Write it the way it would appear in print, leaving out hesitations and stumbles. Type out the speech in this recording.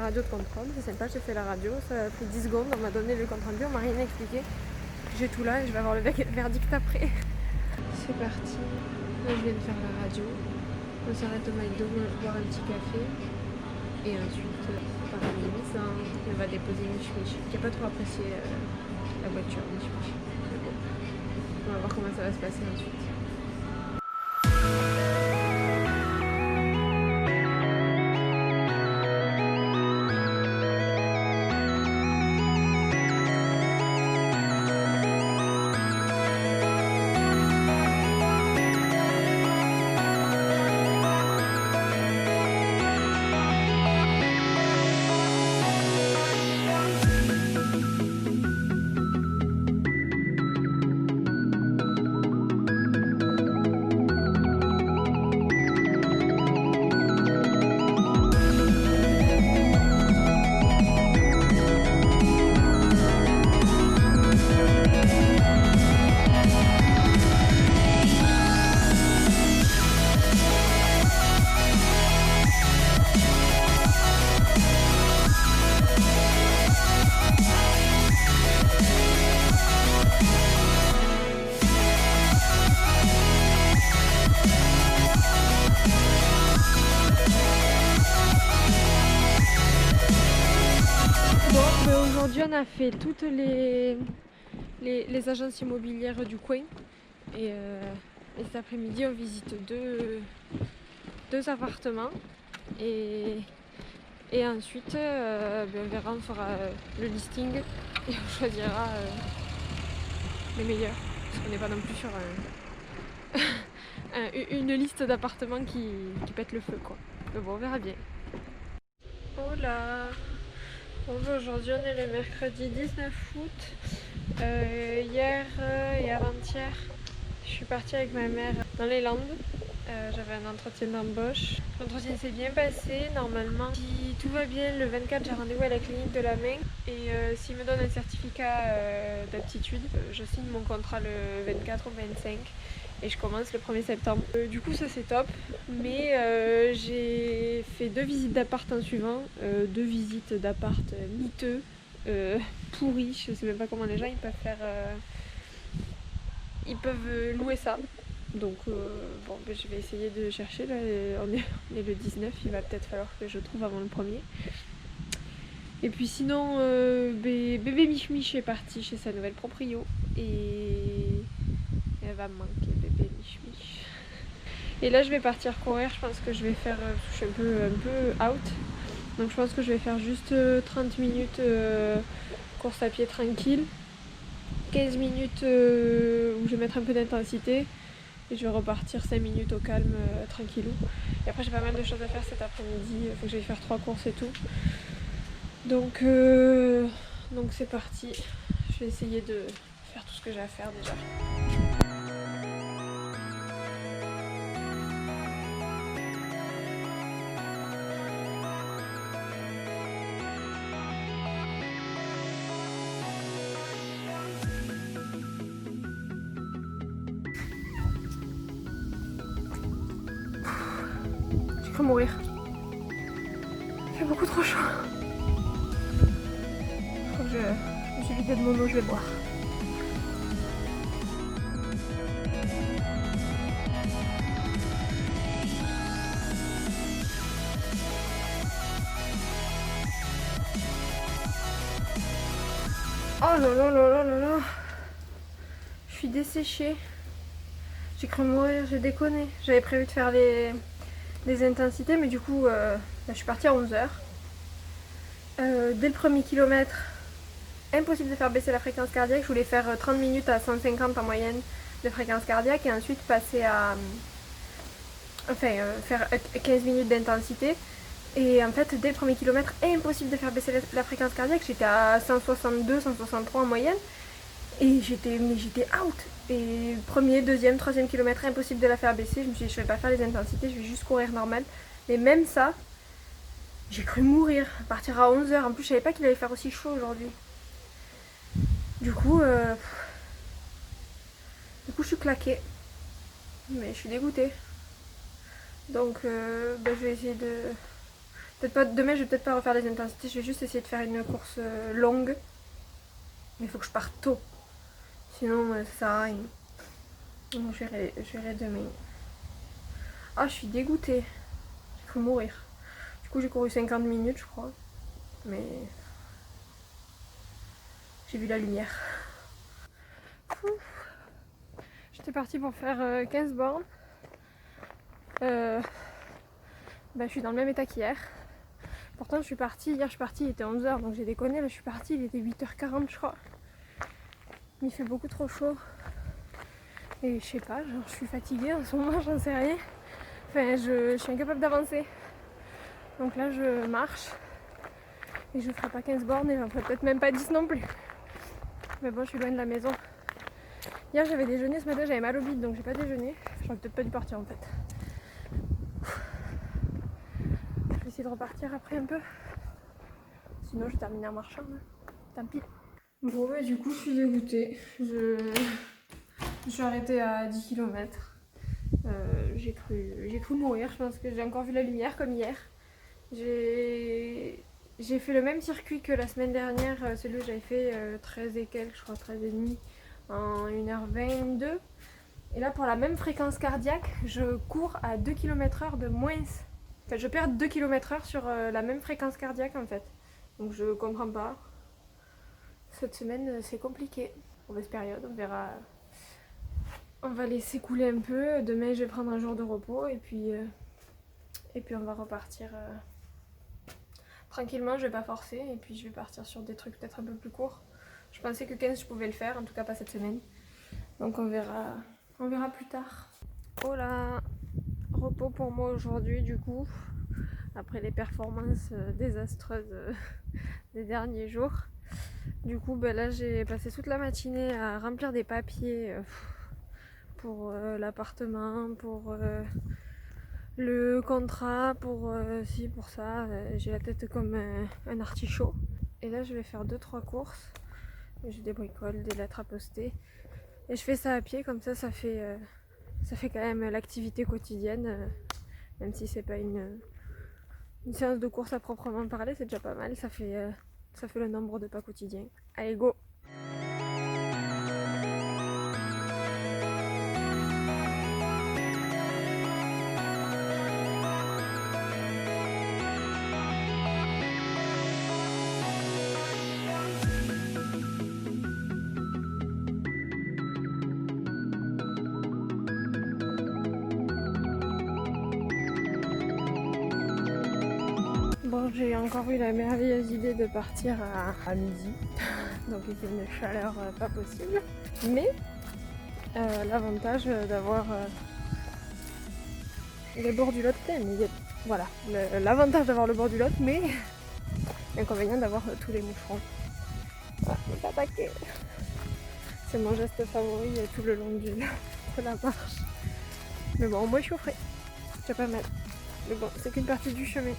radio de contrôle, c'est sympa, j'ai fait la radio, ça a pris 10 secondes, on m'a donné le compte rendu, on m'a rien expliqué. J'ai tout là et je vais avoir le verdict après. C'est parti, là je viens de faire la radio, on s'arrête au McDo, boire un petit café et ensuite par la limite on va déposer Mich Mich qui n'a pas trop apprécié la voiture Mich Mich. Mais bon, on va voir comment ça va se passer ensuite. Aujourd'hui on a fait toutes les agences immobilières du coin et cet après-midi on visite deux appartements et ensuite on verra, on fera le listing et on choisira les meilleurs parce qu'on n'est pas non plus sur une liste d'appartements qui pète le feu quoi. Mais bon, on verra bien. Oh là! Bonjour, aujourd'hui on est le mercredi 19 août. Hier et avant-hier, je suis partie avec ma mère dans les Landes. J'avais un entretien d'embauche. L'entretien s'est bien passé. Normalement, si tout va bien, le 24, j'ai rendez-vous à la clinique de la main. Et s'il me donne un certificat d'aptitude, je signe mon contrat le 24 au 25. Et je commence le 1er septembre. Du coup ça c'est top, mais j'ai fait 2 visites d'appart en suivant, 2 visites d'appart miteux, pourris, je sais même pas comment les gens ils peuvent faire, ils peuvent louer ça. Donc bon, je vais essayer de chercher, là on est le 19, il va peut-être falloir que je trouve avant le 1er. Et puis sinon, bébé Mich Mich est parti chez sa nouvelle proprio et elle va me manquer, bébé Mich Mich. Et là je vais partir courir, je pense que je vais faire, je suis un peu out. Donc je pense que je vais faire juste 30 minutes course à pied tranquille. 15 minutes où je vais mettre un peu d'intensité. Et je vais repartir 5 minutes au calme, tranquillou. Et après j'ai pas mal de choses à faire cet après-midi, il faut que j'aille faire 3 courses et tout. Donc c'est parti. Je vais essayer de faire tout ce que j'ai à faire déjà. J'ai cru mourir. Il fait beaucoup trop chaud. Faut que je me suis vidée de mon eau, je vais boire. Oh là là là là là là. Je suis desséchée. J'ai cru mourir, j'ai déconné. J'avais prévu de faire les intensités, mais du coup, je suis partie à 11h. Dès le premier kilomètre, impossible de faire baisser la fréquence cardiaque. Je voulais faire 30 minutes à 150 en moyenne de fréquence cardiaque et ensuite passer à... faire 15 minutes d'intensité. Et en fait, dès le premier kilomètre, impossible de faire baisser la fréquence cardiaque. J'étais à 162, 163 en moyenne. Et j'étais out. Et premier, deuxième, troisième kilomètre, impossible de la faire baisser. Je me suis dit, je vais pas faire les intensités, je vais juste courir normal. Mais même ça, j'ai cru mourir. Partir à 11h. En plus, je savais pas qu'il allait faire aussi chaud aujourd'hui. Du coup, je suis claquée. Mais je suis dégoûtée. Donc, je vais essayer de Peut-être pas, demain je vais peut-être pas refaire les intensités, je vais juste essayer de faire une course longue. Mais il faut que je parte tôt. Sinon ça sert à rien. Donc je verrai demain. Ah je suis dégoûtée. Il faut mourir. Du coup j'ai couru 50 minutes je crois. Mais j'ai vu la lumière. J'étais partie pour faire 15 bornes. Je suis dans le même état qu'hier. Pourtant je suis partie, hier je suis partie, il était 11h donc j'ai déconné, là je suis partie, il était 8h40 je crois. Il fait beaucoup trop chaud. Et je sais pas, genre, je suis fatiguée en ce moment, j'en sais rien. Enfin je suis incapable d'avancer. Donc là je marche. Et je ferai pas 15 bornes et j'en ferai peut-être même pas 10 non plus. Mais bon je suis loin de la maison. Hier j'avais déjeuné, ce matin j'avais mal au bide donc j'ai pas déjeuné. J'aurais peut-être pas dû partir en fait. Je vais essayer de repartir après un peu. Sinon je vais terminer en marchant. Hein. Tant pis. Bon bah du coup je suis dégoûtée. Je suis arrêtée à 10 km. J'ai cru mourir, je pense que j'ai encore vu la lumière comme hier. J'ai fait le même circuit que la semaine dernière, celui où j'avais fait 13 et quelques, je crois 13 et demi en 1h22. Et là pour la même fréquence cardiaque, je cours à 2 km/h de moins. Enfin je perds 2 km/h sur la même fréquence cardiaque en fait. Donc je comprends pas. Cette semaine c'est compliqué. Mauvaise période, on verra. On va laisser couler un peu. Demain je vais prendre un jour de repos et puis on va repartir tranquillement. Je vais pas forcer et puis je vais partir sur des trucs peut-être un peu plus courts. Je pensais que 15 je pouvais le faire, en tout cas pas cette semaine. Donc on verra plus tard. Oh là, repos pour moi aujourd'hui du coup. Après les performances désastreuses des derniers jours. Du coup là j'ai passé toute la matinée à remplir des papiers pour l'appartement, pour le contrat, pour ça. J'ai la tête comme un artichaut. Et là je vais faire 2-3 courses. J'ai des bricoles, des lettres à poster. Et je fais ça à pied, comme ça fait quand même l'activité quotidienne. Même si c'est pas une séance de course à proprement parler, c'est déjà pas mal. Ça fait le nombre de pas quotidiens. Allez go! Bon, j'ai encore eu la merveilleuse idée de partir à midi. Donc il fait une chaleur pas possible. Mais l'avantage d'avoir le bord du Lot, voilà, l'avantage d'avoir le bord du Lot, mais l'inconvénient d'avoir tous les moucherons. Voilà, ne pas attaquer. C'est mon geste favori tout le long de la marche. Mais bon, au moins je suis au frais. C'est pas mal. Mais bon, c'est qu'une partie du chemin.